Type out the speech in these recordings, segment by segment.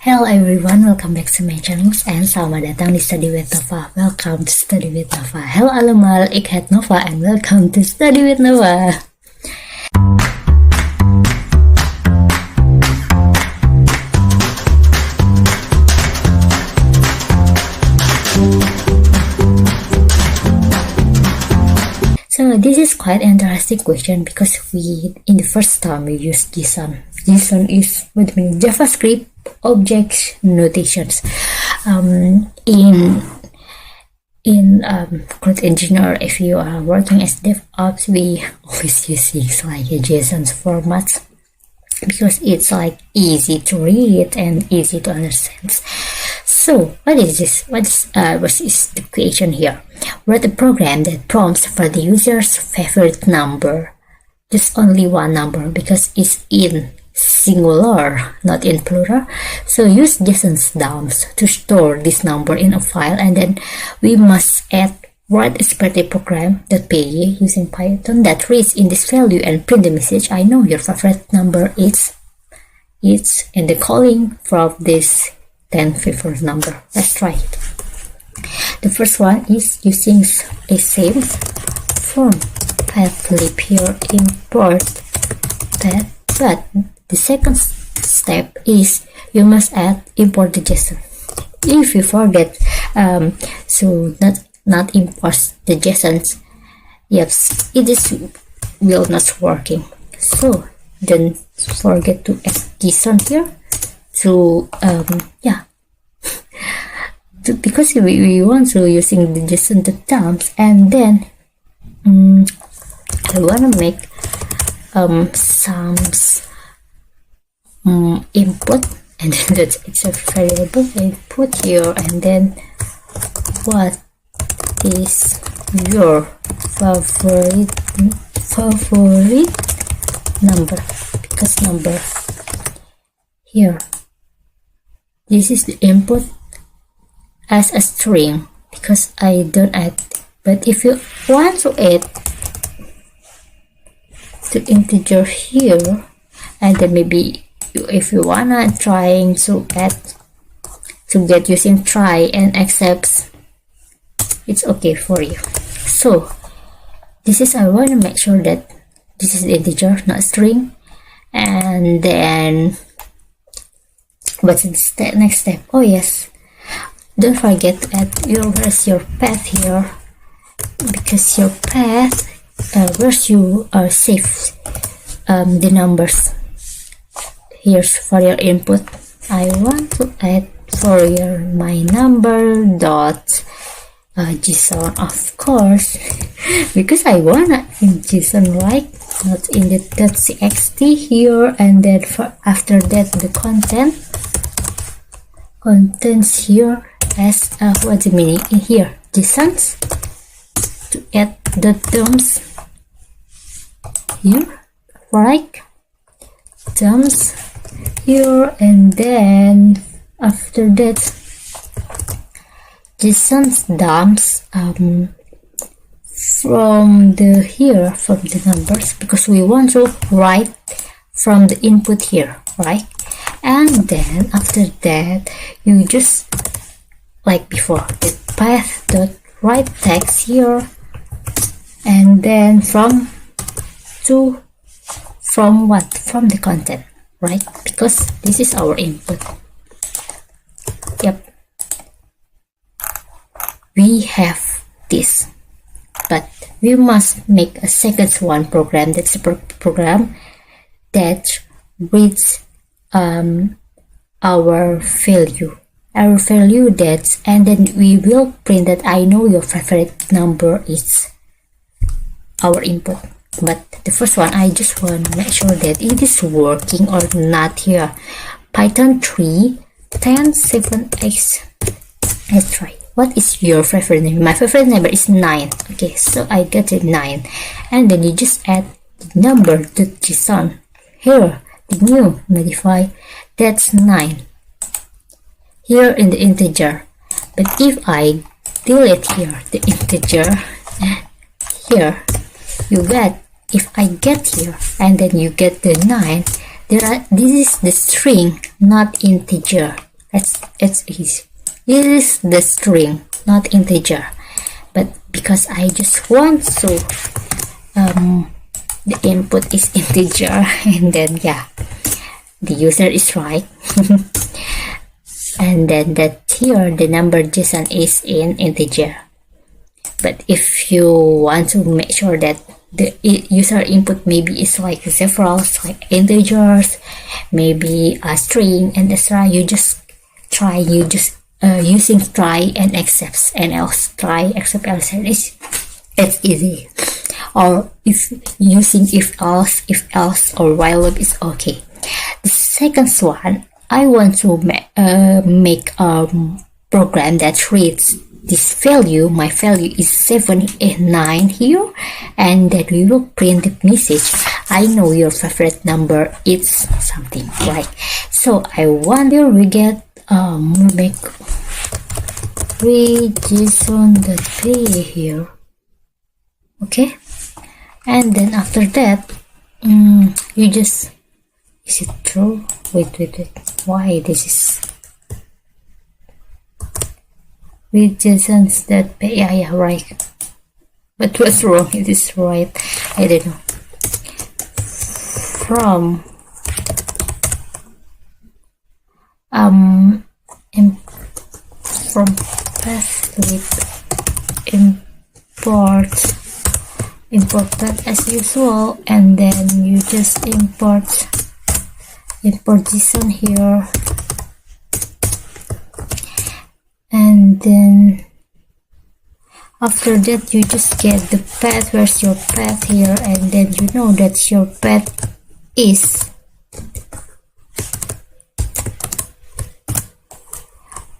Hello everyone, welcome back to my channel and selamat datang di Study with Nova. Welcome to Study with Nova. Hello allemaal, ik heet Nova and welcome to Study with Nova. So this is quite an interesting question because in the first time we use JSON. JSON is what means JavaScript object notations. In code engineer, if you are working as DevOps, we always use things like a JSON format because it's like easy to read and easy to understand. So what is this? What is the question here? Write a program that prompts for the user's favorite number, just only one number because it's in singular, not in plural. So use JSON dumps to store this number in a file, and then we must write a specific program .py using Python that reads in this value and print the message, I know your favorite number is, and the calling from this 10 favorite number. Let's try it. The first one is using a same from path here import path, but the second step is you must import the JSON. If you forget so not import the JSON, yes, it will not working. So don't forget to add JSON here to because we want to using the JSON dumps, and then I want to make some input, and then it's a variable input here, and then what is your favorite number, because number here, this is the input as a string because I don't add. But if you want to add the integer here, and then maybe if you wanna trying to add to get using try and accepts, it's okay for you. So this is, I want to make sure that this is the integer, not string. And then what's the next step? Oh yes, don't forget to add where's your path here, because your path where's you save the numbers. Here's for your input. I want to add for your my number dot JSON, of course, because I wanna in JSON, right? Not in the .txt here, and then for after that the contents here as what's the meaning in here JSON to add the terms here, right? Terms here, and then after that JSON dumps from the numbers, because we want to write from the input here, right? And then after that you just like before the path dot write text here, and then from the content, right? Because this is our input. Yep, we have this, but we must make a second one program, that's a program that reads our value that, and then we will print that I know your favorite number is our input. But the first one, I just want to make sure that it is working or not here. Python 3 10 7x. Let's try. What is your favorite number? My favorite number is 9. Okay, so I get it 9, and then you just add the number to JSON here, the new modify, that's 9 here in the integer. But if I delete here the integer here, you get, if I get here and then you get the 9, this is the string, not integer. It's easy. This is the string, not integer, but because I just want to the input is integer, and then yeah, the user is right. And then that here the number JSON is in integer. But if you want to make sure that the user input maybe is like several, like integers, maybe a string and etc., you just try using try and excepts and else, try except else, it's easy. Or if using if else or while loop is okay. The second one, I want to make a program that reads this value. My value is 7 and 9 here, and that we will print the message, I know your favorite number is something, right? So I wonder we get make JSON.py here, okay? And then after that, you just, is it true? Wait, why this is with JSON.py, yeah, right. But what's wrong? It is right, I don't know. From path with import that as usual, and then you just import JSON here, and then after that you just get the path. Where's your path here? And then you know that your path is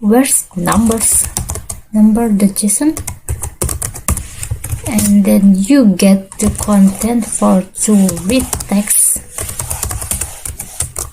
where's number the JSON, and then you get the content for to read text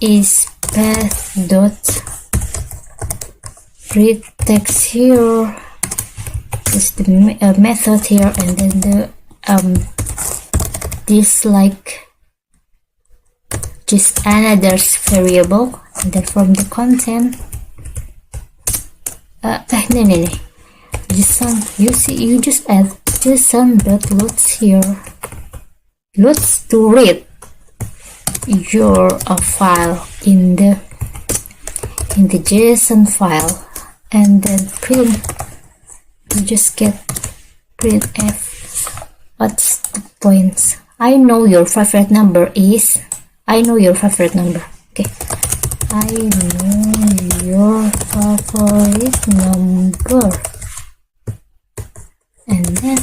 is path dot read text here is the method here, and then the this like just another variable, and then from the content no, JSON, you see, you just add JSON.loads here, loads to read your file in the JSON file, and then print, you just get printf. What's the points? I know your favorite number is, I know your favorite number, okay, I know your favorite number, and then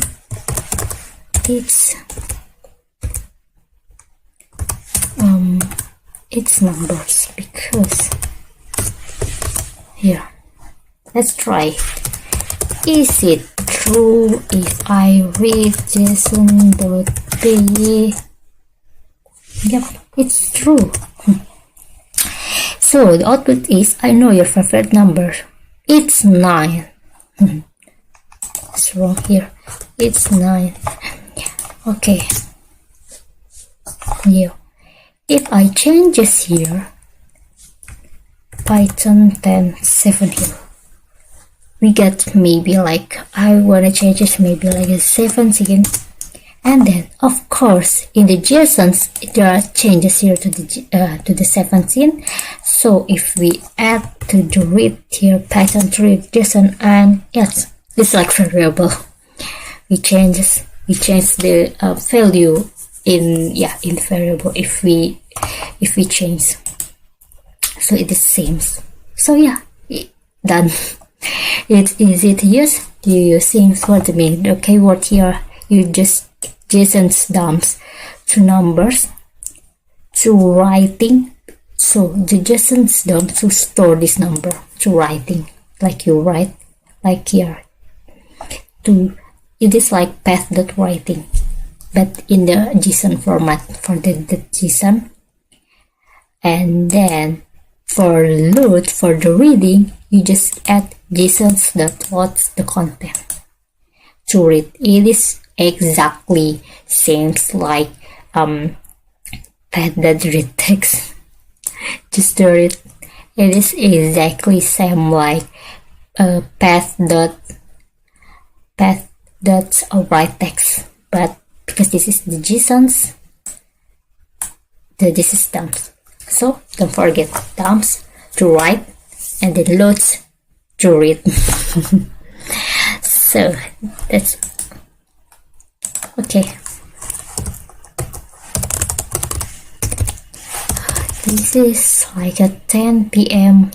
it's numbers, because here, let's try. Is it true if I read JSON.py? Yep, it's true. So the output is, I know your favorite number, it's 9. What's wrong here? It's 9. Okay. Yeah. If I change this here, Python 10.7 here, we get maybe like, I wanna change this maybe like a 17, and then of course in the JSONs there are changes here to the 17. So if we add to the read here Python to read JSON, and yes, it's like variable, we change the value in the variable if we change, so it is same. So yeah, done. It's easy to use. You using what I mean. The keyword here, you just JSON dumps to numbers to writing. So the JSON dump to store this number to writing, like you write like here. To it is like path.writing, but in the JSON format for the JSON. And then for load, for the reading, you just add JSON.what's the content to read. It is exactly same like path.read text. Just to read, It is exactly same like path dot write text, but because this is the JSONs, this is dumps. So don't forget dumps to write and then loads to read. So that's okay. This is like a 10 p.m.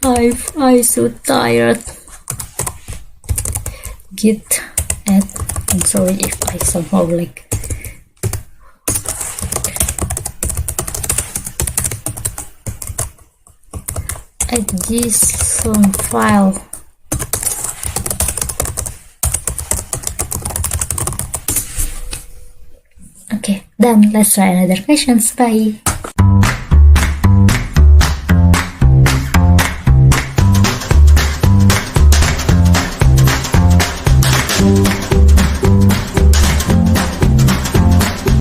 I'm so tired. Git add. I'm sorry if I somehow like add JSON file. Okay, done. Let's try another questions. Bye.